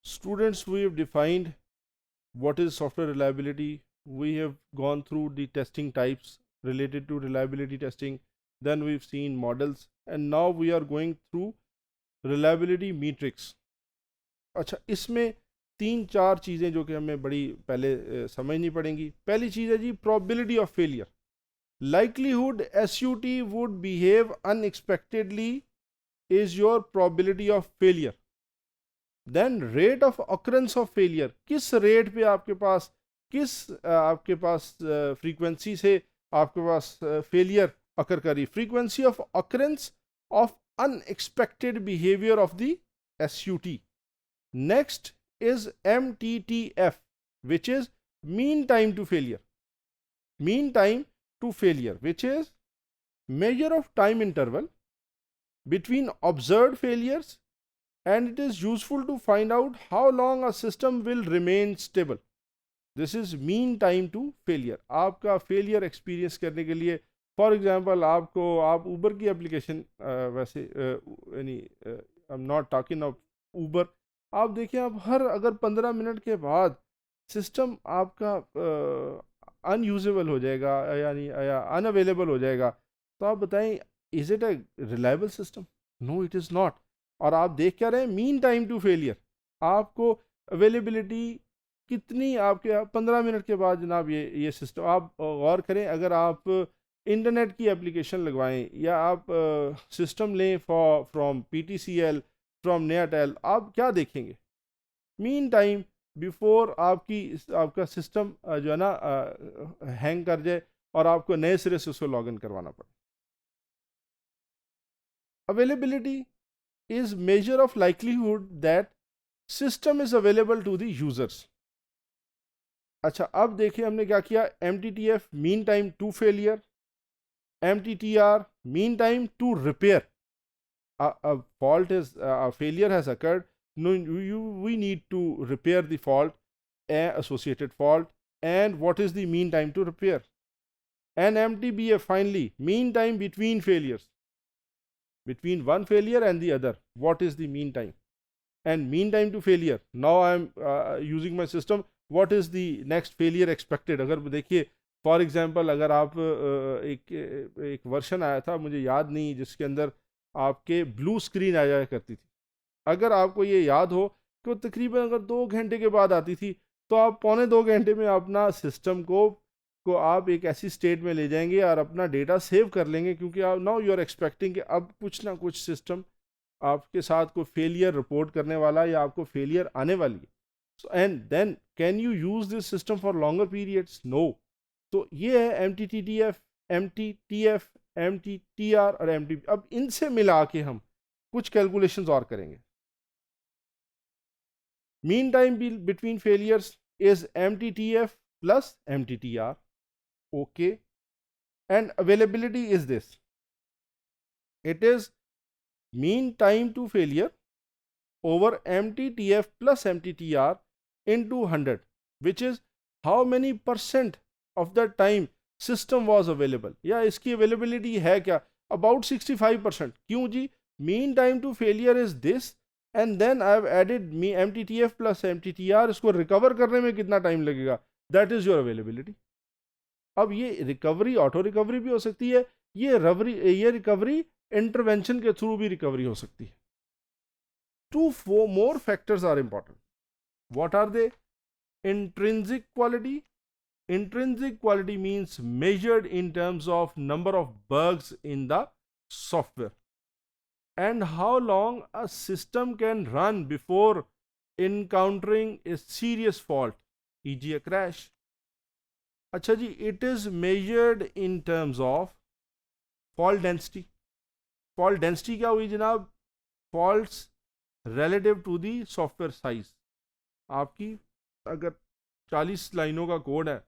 Students, we have defined what is software reliability. We have gone through the testing types related to reliability testing. Then we've seen models, and now we are going through reliability metrics. अच्छा, इसमें तीन चार चीज़ें जो कि हमें बड़ी पहले समझनी पड़ेंगी. पहली चीज़ है जी probability of failure. Likelihood SUT would behave unexpectedly is your probability of failure. Then rate of occurrence of failure, किस रेट पे आपके पास फ्रीक्वेंसी से आपके पास फेलियर अकर करी. Frequency of occurrence of unexpected behaviour of the SUT. Next is MTTF, which is mean time to failure. Mean time to failure, which is measure of time interval between observed failures, and it is useful to find out how long a system will remain stable. This is mean time to failure. आपका failure experience करने के लिए, for example, आप Uber की application वैसे यानी I'm not talking of Uber. आप देखिए, आप अगर 15 मिनट के बाद सिस्टम आपका अनयूजेबल हो जाएगा यानी अनअवेलेबल हो जाएगा, तो आप बताएं, is it a reliable system? No, it is not. और आप देख क्या रहे हैं, मीन टाइम टू फेलियर. आपको अवेलेबिलिटी कितनी, आपके 15 मिनट के बाद जनाब ये सिस्टम. आप गौर करें, अगर आप इंटरनेट की एप्लीकेशन लगवाएं या आप सिस्टम लें फ्रॉम PTCL, फ्रॉम नेयाटेल, आप क्या देखेंगे? मीन टाइम बिफोर आपका सिस्टम जो है ना हैंग कर जाए और आपको नए सिरे से उसको लॉग इन करवाना पड़े. Availability is measure of likelihood that system is available to the users. अच्छा, अब देखिए हमने क्या किया. MTTF mean time to failure, MTTR mean time to repair. A fault is a failure has occurred. No, we need to repair the fault, associated fault, and what is the mean time to repair. And MTBF finally mean time between failures. Between one failure and the other, what is the mean time? And mean time to failure, now I am using my system, what is the next failure expected. अगर देखिए for example, अगर आप एक version आया था, मुझे याद नहीं, जिसके अंदर आपके ब्लू स्क्रीन आ जाया करती थी. अगर आपको ये याद हो कि तकरीबन अगर 2 घंटे के बाद आती थी, तो आप पौने 2 घंटे में अपना सिस्टम को आप एक ऐसी स्टेट में ले जाएंगे और अपना डेटा सेव कर लेंगे, क्योंकि आप नाउ यू आर एक्सपेक्टिंग कि अब कुछ ना कुछ सिस्टम आपके साथ कोई फेलियर रिपोर्ट करने वाला है या आपको फेलियर आने वाली है. So and then can you use this system for longer periods? No. तो ये है MTTF, MTTR और MTB. अब इनसे मिला के हम कुछ कैलकुलेशंस और करेंगे. Mean time between failures is MTTF plus MTTR. Okay, and availability is this. It is mean time to failure over MTTF plus MTTR into 100, which is how many percent of the time system was available. या इसकी availability है क्या? About 65%. क्यों जी? Mean time to failure is this, and then I have added MTTF plus MTTR. इसको recover करने में कितना time लगेगा? That is your availability. अब ये रिकवरी ऑटो रिकवरी भी हो सकती है, ये रिकवरी इंटरवेंशन के थ्रू भी रिकवरी हो सकती है. 2 more factors are important. What are they? Intrinsic quality. Intrinsic quality means measured in terms of number of bugs in the software and how long a system can run before encountering a serious fault, e.g. a crash. अच्छा जी, it is measured in terms of fault density. Fault density क्या हुई जनाब? Faults relative to the software size. आपकी अगर 40 लाइनों का code है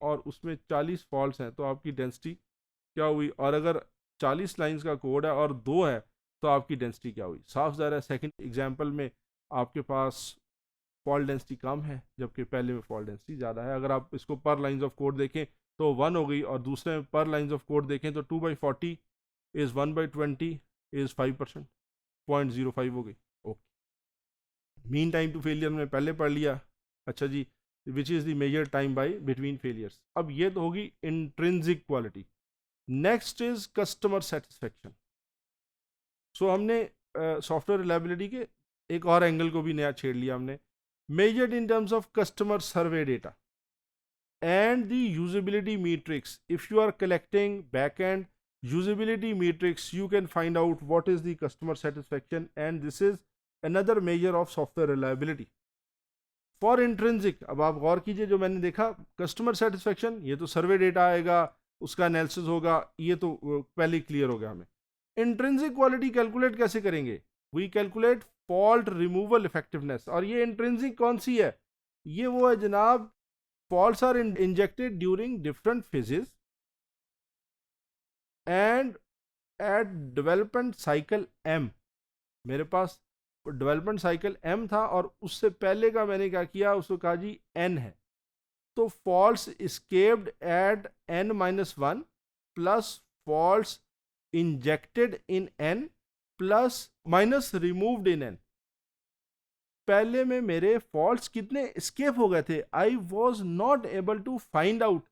और उसमें 40 फॉल्ट्स हैं, तो आपकी डेंसिटी क्या हुई? और अगर 40 लाइन्स का कोड है और 2 है, तो आपकी डेंसिटी क्या हुई? साफ ज़ाहिर है, सेकंड एग्जांपल में आपके पास फॉल्ट डेंसिटी कम है, जबकि पहले में फॉल्ट डेंसिटी ज़्यादा है. अगर आप इसको पर लाइंस ऑफ कोड देखें तो 1 हो गई, और दूसरे में पर लाइंस ऑफ कोड देखें तो 2/40 इज़ 1/20 इज़ 5%, 0.05 हो गई. Okay, mean time to failure में पहले पढ़ लिया। अच्छा जी, which is the major time by between failures. अब ये तो होगी intrinsic quality. Next is customer satisfaction. So हमने सॉफ्टवेयर रिलायबिलिटी के एक और एंगल को भी नया छेड़ लिया हमने। Measured in terms of customer survey data and the usability matrix. If you are collecting backend usability matrix, you can find out what is the customer satisfaction, and this is another measure of software reliability. For intrinsic, अब आप गौर कीजिए, जो मैंने देखा customer satisfaction, ये तो survey data आएगा, उसका एनालिसिस होगा, ये तो पहले क्लियर हो गया हमें। इंट्रिंसिक क्वालिटी कैलकुलेट कैसे करेंगे? We calculate fault removal effectiveness. और ये इंट्रिंसिक कौन सी है? ये वो है जनाब, faults are injected during different phases and at development cycle M। मेरे पास डेवलपमेंट साइकिल M था और उससे पहले का मैंने क्या किया, उसको कहा जी N है। तो faults escaped at N-1 plus faults injected in N plus minus removed in N। पहले में मेरे फॉल्ट्स कितने स्केप हो गए थे? I was not able to find out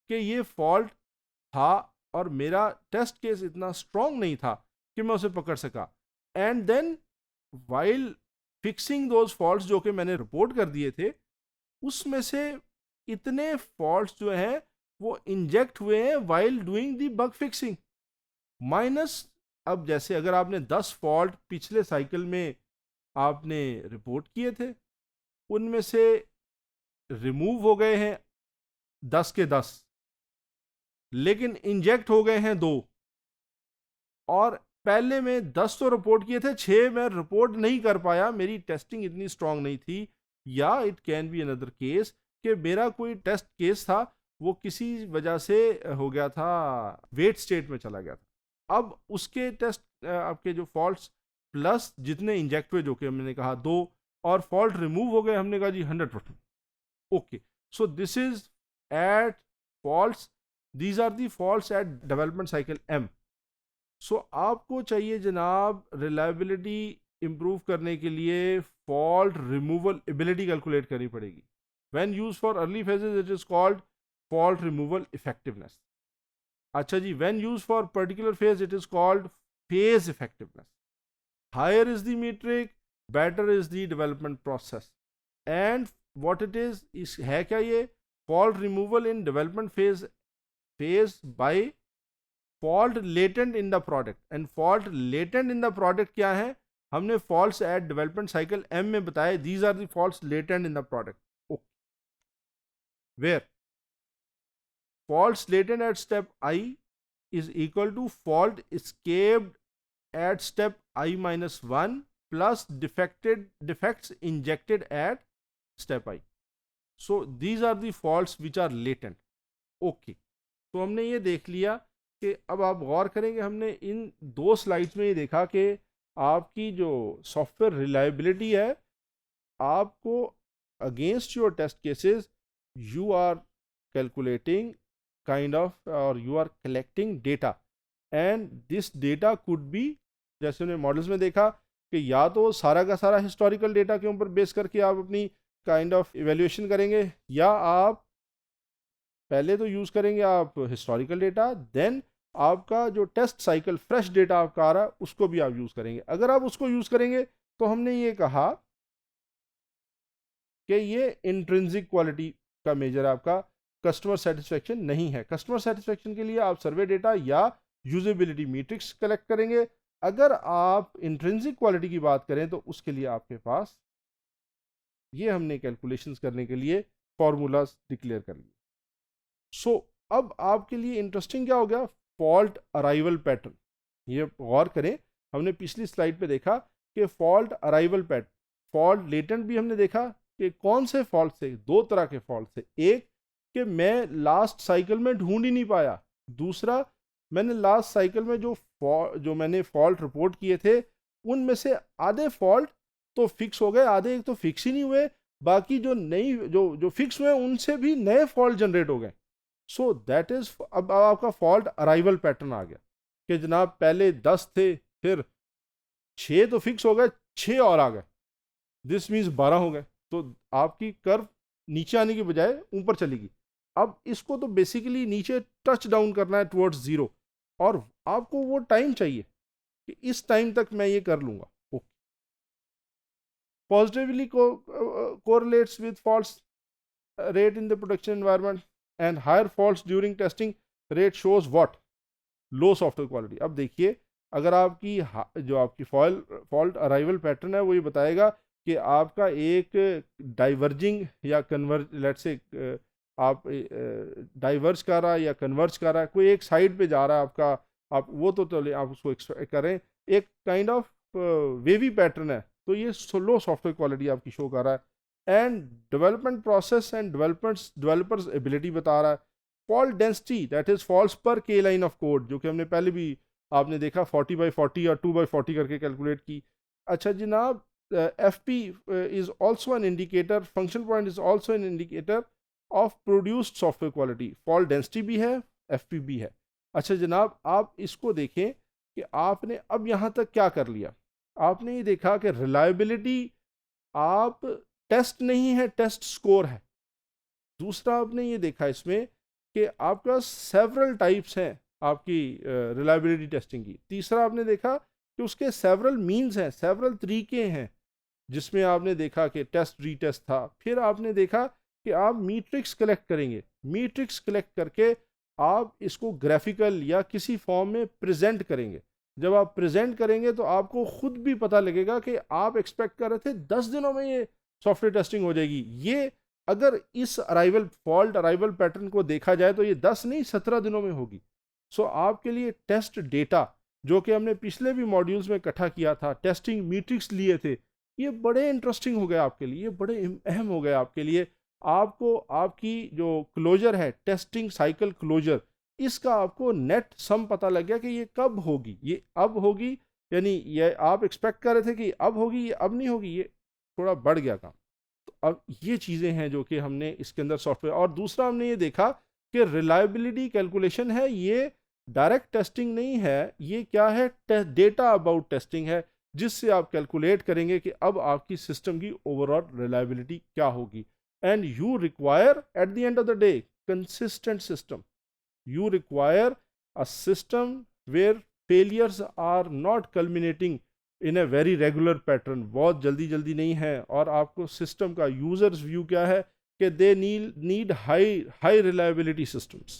कि ये फॉल्ट था, और मेरा टेस्ट केस इतना स्ट्रॉन्ग नहीं था कि मैं उसे पकड़ सका। And then while fixing those faults जो कि मैंने रिपोर्ट कर दिए थे, उसमें से इतने फॉल्ट्स जो हैं वो इंजेक्ट हुए हैं while doing the bug fixing. Minus, अब जैसे अगर आपने 10 फॉल्ट पिछले साइकिल में आपने रिपोर्ट किए थे, उनमें से रिमूव हो गए हैं 10 के 10, लेकिन इंजेक्ट हो गए हैं 2। और पहले में 10 तो रिपोर्ट किए थे, 6 मैं रिपोर्ट नहीं कर पाया, मेरी टेस्टिंग इतनी स्ट्रांग नहीं थी। या it can be another case कि मेरा कोई टेस्ट केस था, वो किसी वजह से हो गया था, वेट स्टेट में चला गया था। अब उसके टेस्ट आपके जो फॉल्ट्स प्लस जितने इंजेक्ट हुए, जो कि हमने कहा 2, और फॉल्ट रिमूव हो गए, हमने कहा जी 100%। Okay, so this is eight faults, these are the faults at development cycle M। सो आपको चाहिए जनाब रिलायबिलिटी इंप्रूव करने के लिए फॉल्ट रिमूवल एबिलिटी कैलकुलेट करनी पड़ेगी। When use for early phases it is called fault removal effectiveness. अच्छा जी, when use for particular phase it is called phase effectiveness. Higher is the metric, better is the development process. And what it is है क्या ये? Fault removal in development phase by fault latent in the product. And fault latent in the product क्या है? हमने faults at development cycle M में बताए, these are the faults latent in the product. Okay. Where faults latent at step I is equal to fault escaped at step I-1 plus defects injected at step I. So these are the faults which are latent. Okay, तो हमने ये देख लिया कि अब आप गौर करेंगे, हमने इन 2 स्लाइड्स में ये देखा कि आपकी जो सॉफ्टवेयर रिलायबिलिटी है, आपको against your test cases you are calculating kind of, और you are collecting data, and this data could be, जैसे हमने मॉडल्स में देखा कि या तो सारा का सारा हिस्टोरिकल डेटा के ऊपर बेस करके आप अपनी काइंड ऑफ इवेल्युएशन करेंगे, या आप पहले तो यूज़ करेंगे आप हिस्टोरिकल डेटा, देन आपका जो टेस्ट साइकिल फ्रेश डेटा आपका आ रहा है उसको भी आप यूज़ करेंगे। अगर आप उसको यूज़ करेंगे तो हमने ये कहा कि ये इंट्रिंसिक क्वालिटी का मेजर आपका कस्टमर सेटिस्फेक्शन नहीं है। कस्टमर सेटिस्फेक्शन के लिए आप सर्वे डेटा या यूजेबिलिटी मैट्रिक्स कलेक्ट करेंगे। अगर आप इंट्रिंसिक क्वालिटी की बात करें तो उसके लिए आपके पास ये हमने कैलकुलेशंस करने के लिए फॉर्मूलाज डिक्लेयर कर लिए। सो अब आपके लिए इंटरेस्टिंग क्या हो गया? Fault arrival pattern. ये गौर करें, हमने पिछली स्लाइड पे देखा कि fault arrival pattern, fault latent भी हमने देखा कि कौन से फॉल्ट थे, 2 तरह के फॉल्ट थे। एक कि मैं लास्ट साइकिल में ढूंढ ही नहीं पाया, दूसरा मैंने लास्ट साइकिल में जो मैंने फॉल्ट रिपोर्ट किए थे उनमें से आधे फॉल्ट तो फिक्स हो गए, आधे एक तो फिक्स ही नहीं हुए, बाकी जो नई जो फिक्स हुए उनसे भी नए फॉल्ट जनरेट हो गए। सो दैट इज, अब आपका फॉल्ट अराइवल पैटर्न आ गया कि जनाब पहले 10 थे, फिर 6 तो फिक्स हो गए, 6 और आ गए। दिस मीन्स 12 हो गए, तो आपकी कर्व नीचे आने की बजाय ऊपर चलेगी। अब इसको तो बेसिकली नीचे टच डाउन करना है टुवर्ड्स जीरो, और आपको वो टाइम चाहिए कि इस टाइम तक मैं ये कर लूँगा। Okay, positively correlates with false rate in the production environment and higher faults during testing rate shows what? Low software quality. अब देखिए, अगर आपकी जो आपकी फॉल्ट अराइवल पैटर्न है वो ये बताएगा कि आपका एक डाइवर्जिंग या कन्वर्ज, लेट्स से आप डाइवर्ज कर रहा है या कन्वर्ज कर रहा है, कोई एक साइड पे जा रहा है आपका, आप वो तो चले आप उसको एक्सपेक्ट करें, एक काइंड ऑफ वेवी पैटर्न है, तो ये लो सॉफ्टवेयर क्वालिटी आपकी शो कर रहा है। And development process and developers ability बता रहा है। Fault density that is faults per K line of code, जो कि हमने पहले भी आपने देखा 40/40 या 2/40 करके कैलकुलेट की। अच्छा जनाब, FP is also an indicator, function point is also an indicator of produced software quality। Fault density भी है, FP भी है। अच्छा जनाब, आप इसको देखें कि आपने अब यहाँ तक क्या कर लिया। आपने ये देखा कि रिलायबिलिटी आप टेस्ट नहीं है, टेस्ट स्कोर है। दूसरा आपने ये देखा इसमें कि आपका सेवरल टाइप्स हैं आपकी रिलायबिलिटी टेस्टिंग की। तीसरा आपने देखा कि उसके सेवरल मीन्स हैं, सेवरल तरीके हैं, जिसमें आपने देखा कि टेस्ट रीटेस्ट था। फिर आपने देखा कि आप मीट्रिक्स कलेक्ट करेंगे, मीट्रिक्स कलेक्ट करके आप इसको ग्राफिकल या किसी फॉर्म में प्रेजेंट करेंगे। जब आप प्रेजेंट करेंगे तो आपको खुद भी पता लगेगा कि आप एक्सपेक्ट कर रहे थे 10 दिनों में ये सॉफ्टवेयर टेस्टिंग हो जाएगी, ये अगर इस फॉल्ट अराइवल पैटर्न को देखा जाए तो ये 10 नहीं 17 दिनों में होगी। सो आपके लिए टेस्ट डेटा जो कि हमने पिछले भी मॉड्यूल्स में इकट्ठा किया था, टेस्टिंग मीट्रिक्स लिए थे, ये बड़े इंटरेस्टिंग हो गए आपके लिए, ये बड़े अहम हो गए आपके लिए। आपको आपकी जो क्लोजर है, टेस्टिंग साइकिल क्लोजर, इसका आपको नेट सम पता लग गया कि ये कब होगी, ये अब होगी, यानी ये आप एक्सपेक्ट कर रहे थे कि अब होगी, ये अब नहीं होगी, ये थोड़ा बढ़ गया काम। तो अब ये चीज़ें हैं जो कि हमने इसके अंदर सॉफ्टवेयर। और दूसरा हमने ये देखा कि रिलायबिलिटी कैलकुलेशन है, ये डायरेक्ट टेस्टिंग नहीं है, ये क्या है, डेटा अबाउट टेस्टिंग है, जिससे आप कैलकुलेट करेंगे कि अब आपकी सिस्टम की ओवरऑल रिलायबिलिटी क्या होगी। And you require at the end of the day consistent system, you require a system where failures are not culminating in a very regular pattern, बहुत जल्दी जल्दी नहीं है। और आपको सिस्टम का यूजर्स व्यू क्या है कि they need high reliability systems।